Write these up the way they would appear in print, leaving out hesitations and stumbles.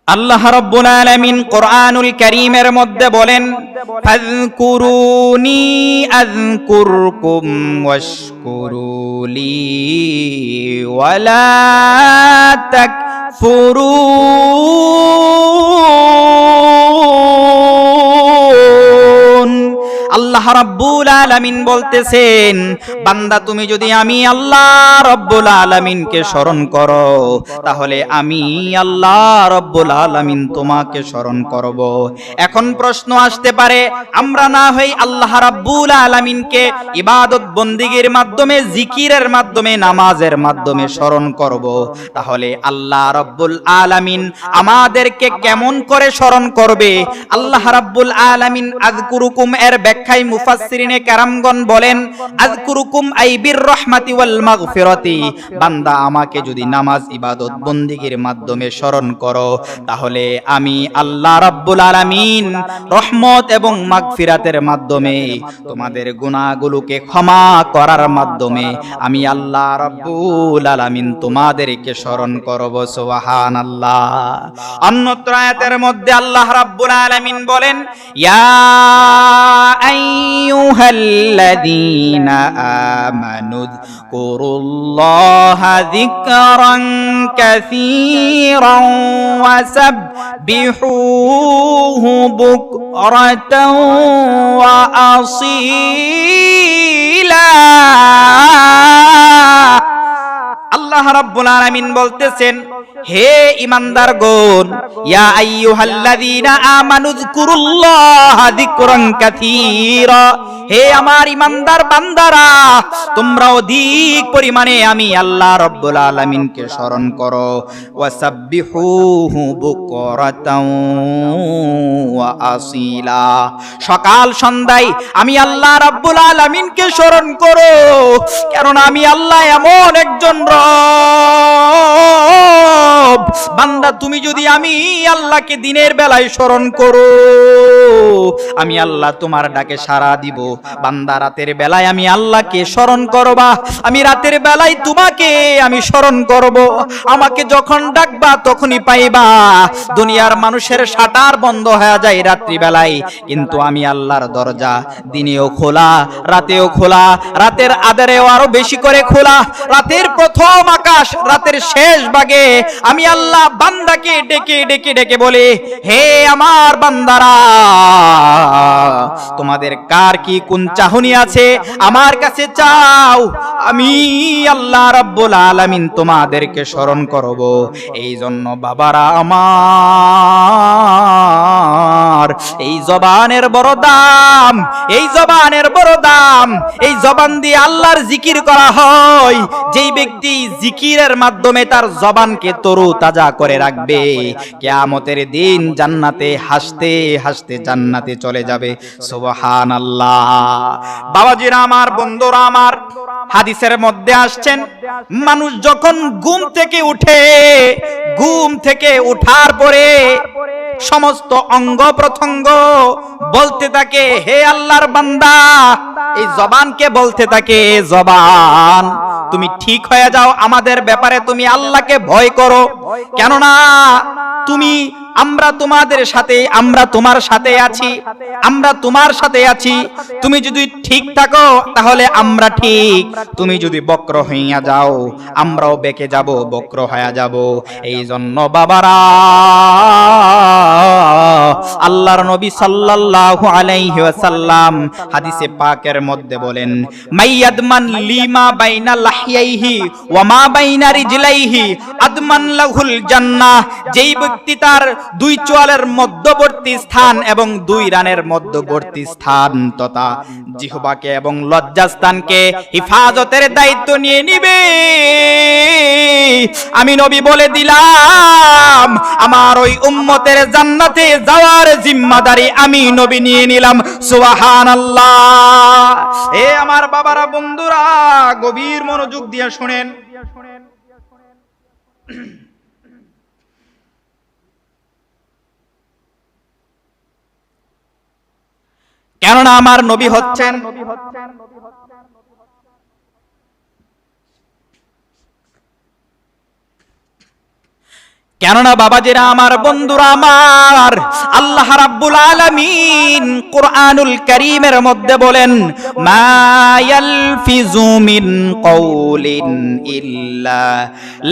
আল্লাহ রাব্বুল আলামিন কোরআনুল কারীমের মধ্যে বলেন, ফাযকুরুনি আযকুরকুম ওয়াশকুরুলি ওয়ালা তাকফুরুন। আল্লাহ রাব্বুল আলামিন বলতেছেন, বান্দা তুমি যদি আমি আল্লাহ রাব্বুল আলামিনকে স্মরণ করো, তাহলে আমি আল্লাহ রাব্বুল আলামিন তোমাকে স্মরণ করব। এখন প্রশ্ন আসতে পারে, আমরা না হই আল্লাহ রাব্বুল আলামিনকে ইবাদত বন্দিগির মাধ্যমে, জিকিরের মাধ্যমে, নামাজের মাধ্যমে স্মরণ করব, তাহলে আল্লাহ রাব্বুল আলামিন আমাদেরকে কেমন করে স্মরণ করবে? আল্লাহ রাব্বুল আলামিন আযকুরুকুম এর ব্যাখ্যায় মুফাসসিরিনে কেরামগণ বলেন, আযকুরুকুম আই বির রাহমাতি ওয়াল মাগফিরাতি। বান্দা আমাকে যদি নামাজ ইবাদত বন্দিগির মাধ্যমে স্মরণ করো, তাহলে আমি আল্লাহ রাব্বুল আলামিন রহমত এবং মাগফিরাতের মাধ্যমে, তোমাদের গুনাহগুলোকে ক্ষমা করার মাধ্যমে আমি আল্লাহ রাব্বুল আলামিন তোমাদেরকে স্মরণ করব। সুবহানাল্লাহ। অন্যত্র আয়াতের মধ্যে আল্লাহ রাব্বুল আলামিন বলেন, ইয়া আইয়ুহাল্লাযীনা আমানু যকুরুল্লাহা যিকরান কাসীরান ওয়াসাব্বিহুহু বুকরাতান ওয়া আসীলা। আল্লাহ রাব্বুল আলামিন বলতেছেন, হে ঈমানদারগণ, ইয়া আইয়ুহাল্লাযীনা আমানু যকুরুল্লাহা যিকরান কাসীরা, হে আমার ঈমানদার বান্দারা, তোমরা অধিক পরিমাণে আমি আল্লাহ রাব্বুল আলামিনকে স্মরণ করো। ওয়াসাব্বিহুহু বুকরাতান ওয়া আসীলা, সকাল সন্ধ্যায় আমি আল্লাহ রাব্বুল আলামিনকে স্মরণ করো, কারণ আমি আল্লাহ এমন একজন রব। বান্দা তুমি যদি আমি আল্লাহকে দিনের বেলায় স্মরণ করো, আমি আল্লাহ তোমার ডাকে সাড়া দিব। বান্দা রাতের বেলায় আমি আল্লাহকে স্মরণ করবা, আমি রাতের বেলায় তোমাকে আমি স্মরণ করব। আমাকে যখন ডাকবা তখনই পাইবা। দুনিয়ার মানুষের শাটার বন্ধ হয়ে যায় রাত্রি বেলায়, কিন্তু আমি আল্লাহর দরজা দিনেও খোলা, রাতেও খোলা, রাতের আধারেও আরো বেশি করে খোলা। রাতের প্রথম আকাশ, রাতের শেষ ভাগে আমি আল্লাহ বান্দাকে ডেকে ডেকে ডেকে বলে, হে আমার বান্দারা, তোমাদের কার কি কোন চাহনি আছে আমার কাছে চাও, আমি আল্লাহ রাব্বুল আলামিন তোমাদেরকে স্মরণ করব। এই জন্য বাবারা আমার, এই জবানের বড় দাম, এই জবানের বড় দাম। এই জবান দিয়ে আল্লাহর জিকির করা হয়। যেই ব্যক্তি জিকিরের মাধ্যমে তার জবানকে তরু তাজা করে রাখবে, কিয়ামতের দিন জান্নাতে হাসতে হাসতে জান্নাতে চলে যাবে। সুবহানাল্লাহ। বাবাজিরা আমার, বন্ধুরা আমার, হাদিসের মধ্যে আসছেন, মানুষ যখন ঘুম থেকে উঠে, ঘুম থেকে উঠার পরে সমস্ত অঙ্গ প্রত্যঙ্গ বলতে থাকে, হে আল্লাহর বান্দা, এই জবানকে বলতে থাকে, জবান তুমি ঠিক হয়ে যাও, আমাদের ব্যাপারে তুমি আল্লাহকে ভয় করো, কেননা তুমি, আমরা তোমাদের সাথে, আমরা তোমার সাথে আছি, আমরা তোমার সাথে আছি। তুমি যদি ঠিক থাকো তাহলে আমরা ঠিক, তুমি যদি বক্র হইয়া যাও আমরাও বেঁকে যাব, বক্র হইয়া যাব। এই জন্য বাবারা, আল্লাহর নবী সাল্লাল্লাহু আলাইহি ওয়াসাল্লাম হাদিসে পাকের মধ্যে বলেন, মাইয়াদমান লিমা বাইনা লাহিয়াইহি ওয়া মা বাইনা রিজলাইহি আদমান লাহুল জান্নাহ। যেই ব্যক্তি তার দুই চোয়ালের মধ্যবর্তী স্থান এবং দুই রানের মধ্যবর্তী স্থান তথা জিহ্বাকে এবং লজ্জাস্থানকে হিফাজতের দায়িত্ব নিয়ে নিবে, আমি নবী বলে দিলাম, আমার ওই উম্মতের জান্নাতে যাওয়ার জিম্মাদারি আমি নবী নিয়ে নিলাম। সুবহানাল্লাহ। এ আমার বাবারা, বন্ধুরা, গভীর মনোযোগ দিয়ে শুনেন। কেননা আমার নবী হচ্ছেন কেননা বাবাজিরা আমার, বন্ধুরা আমার, আল্লাহ রাব্বুল আলামিন কুরআনুল কারীমের মধ্যে বলেন, মা ইয়ালফিজু মিন কওলিন ইল্লা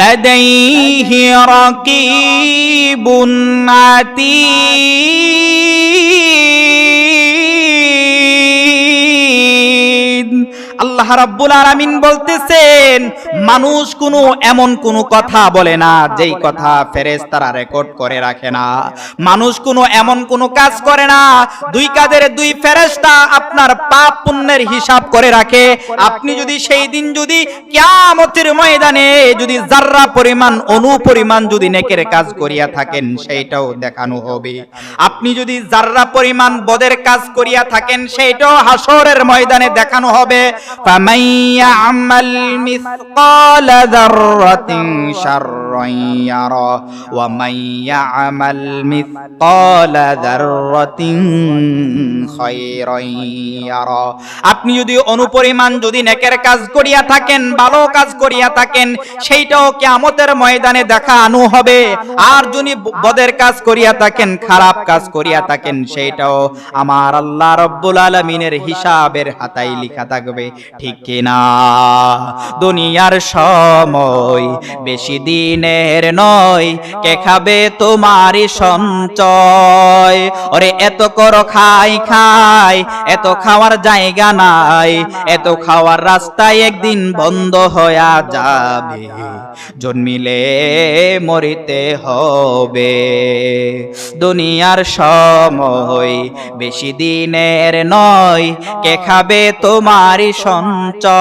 লাদাইহি রাকিবুন আতীদ। আল্লাহ রাব্বুল আলামিন বলতেছেন, মানুষ কোনো এমন কোনো কথা বলে না যেই কথা ফেরেশতারা রেকর্ড করে রাখে না। মানুষ কোনো এমন কোনো কাজ করে না, দুই কাজের দুই ফেরেশতা আপনার পাপ পুণ্যের হিসাব করে রাখে। আপনি যদি সেই দিন যদি কিয়ামতের ময়দানে যদি যাররা পরিমাণ অণু পরিমাণ যদি নেকের কাজ করিয়া থাকেন, সেইটাও দেখানো হবে। আপনি যদি যাররা পরিমাণ বদের কাজ করিয়া থাকেন, সেইটাও হাসরের ময়দানে দেখানো হবে। فمن يعمل مثقال ذرة شرا يره ومن يعمل مثقال ذرة خيرا يره। আপনি যদি অনুপরিমাণ যদি নেকের কাজ করিয়া থাকেন, ভালো কাজ করিয়া থাকেন, সেইটাও কিয়ামতের ময়দানে দেখানো হবে। আর যদি বদের কাজ করিয়া থাকেন, খারাপ কাজ করিয়া থাকেন, সেইটাও আমার আল্লাহ রাব্বুল আলামিনের হিসাবের খাতায় লেখা থাকবে। ঠিক কিনা? দুনিয়ার সময় বেশি দিনের নয়, কে খাবে তোমারই সঞ্চয়। ওরে এত করো খাই খাই, এত খাওয়ার জায়গা নাই, এত খাওয়ার রাস্তায় একদিন বন্ধ হয়ে যাবে, জন্মিলে মরিতে হবে। দুনিয়ার সময় বেশি দিনের নয়, কে খাবে তোমারই সঞ্চয়।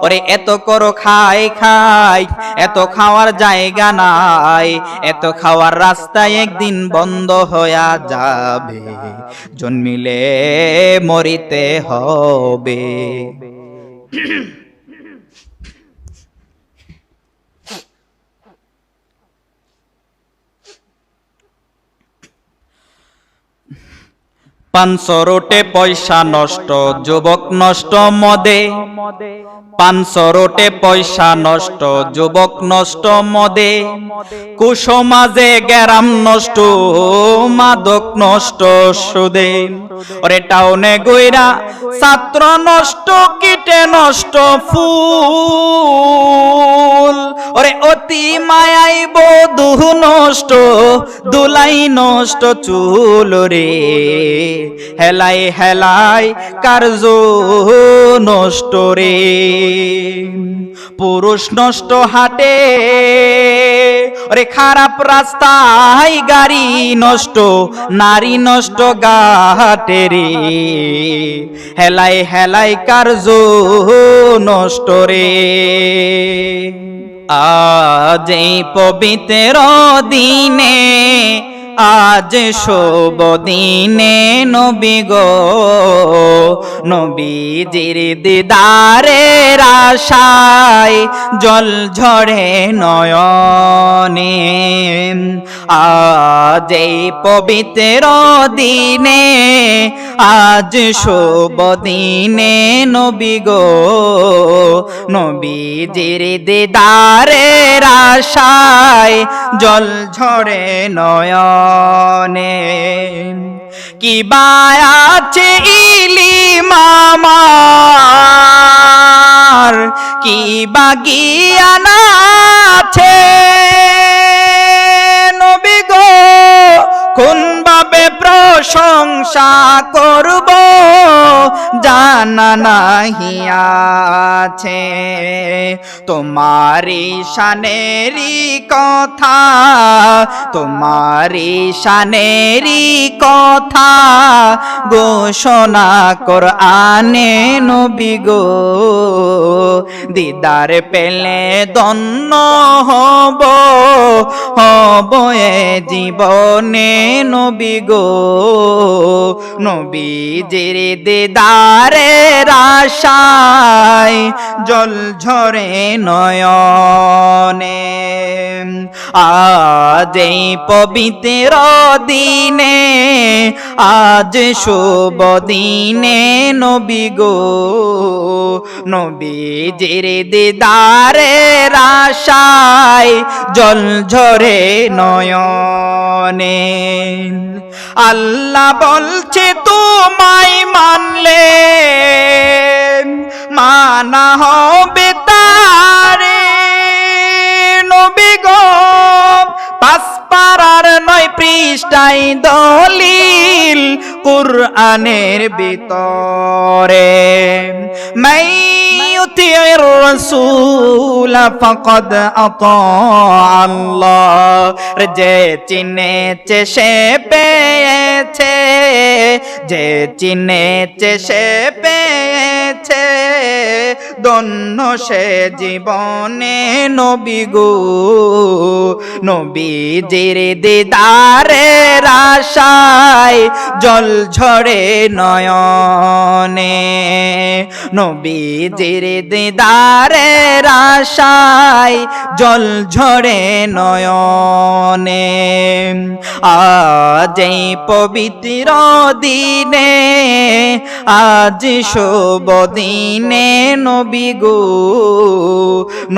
ওরে এত করো খাই খাই, এত খাওয়ার জায়গা নাই, এত খাওয়ার রাস্তায় একদিন বন্ধ হয়ে যাবে, জন্মিলে মরিতে হবে। পাঁচশো রোটে পয়সা নষ্ট, যুবক নষ্ট মদে। পাঁচশো রোটে পয়সা নষ্ট, যুবক নষ্ট মদে। কুসমাজে গ্রাম নষ্ট, মাদক নষ্ট সুদে। ওরে টাউনে গইরা ছাত্র নষ্ট, কীটে নষ্ট ফুল। ওরে অতি মায়াই বধূ নষ্ট, দুলাই নষ্ট চুল রে। হেলাই হেলাই কার্য নষ্ট রে। পুরুষ নষ্ট হাটে, ওরে খারাপ রাস্তায় গাড়ি নষ্ট, নারী নষ্ট ঘাটে রে। হেলাই হেলাই কার্য নষ্ট রে। আজ এই পবিত্র দিনে, আজ শুভ দিনে নবী গো, নবীজির দিদারের আশায় জল ঝরে নয়নে। আজ এই পবিত্র দিনে, আজ শুভ দিনে নবী গো, নবীজির দিদারের আশায় জল ঝরে নয়নে। কি বায়াছে ইলিম আমার, কি বাগিয়ান আছে নবী গো, কোন ভাবে প্রশংসা করব জানা নাহি আছে। তোমারি শানেরি কথা, তোমারি শানেরি কথা ঘোষণা কোরআনে নবী গো। দিদার পেলে ধন্য হব, হব এ জীবনে নবী গো, নবীজির দিদারের আশায় জল ঝরে নয়নে। আজ এই পবিত্র দিনে, আজ শুভ দিনে নবী গো, নবীজির দিদারের আশায় জল ঝরে নয়নে। আল্লাহ বলছে তোমায় মানলে মানা হবে তারে, নবী গো পাঁচ পারার 9 পৃষ্ঠায় দলিল কুরআনের ভিতরে। মাই ইউতির রাসূল ফাকাদ আতা আল্লাহ, যে চিনেছে সে পেয়েছে, যে চিনেছে সে পেয়েছে, ধন্য সে জীবনে নবী গো, নবীজির দিদারের আশায় জল ঝরে নয়নে, নবীজির দিদারের আশায় জল ঝরে নয়নে। আজ এই পবিত্র দিনে, আজ শুভ দিনে নবী গো,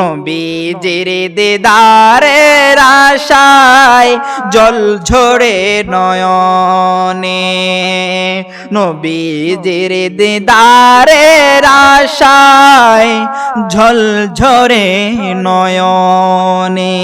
নবীজির দিদারের আশায় জল ঝরে নয়নে, নবীজির দিদারের আশায় জল ঝরে নয়নে।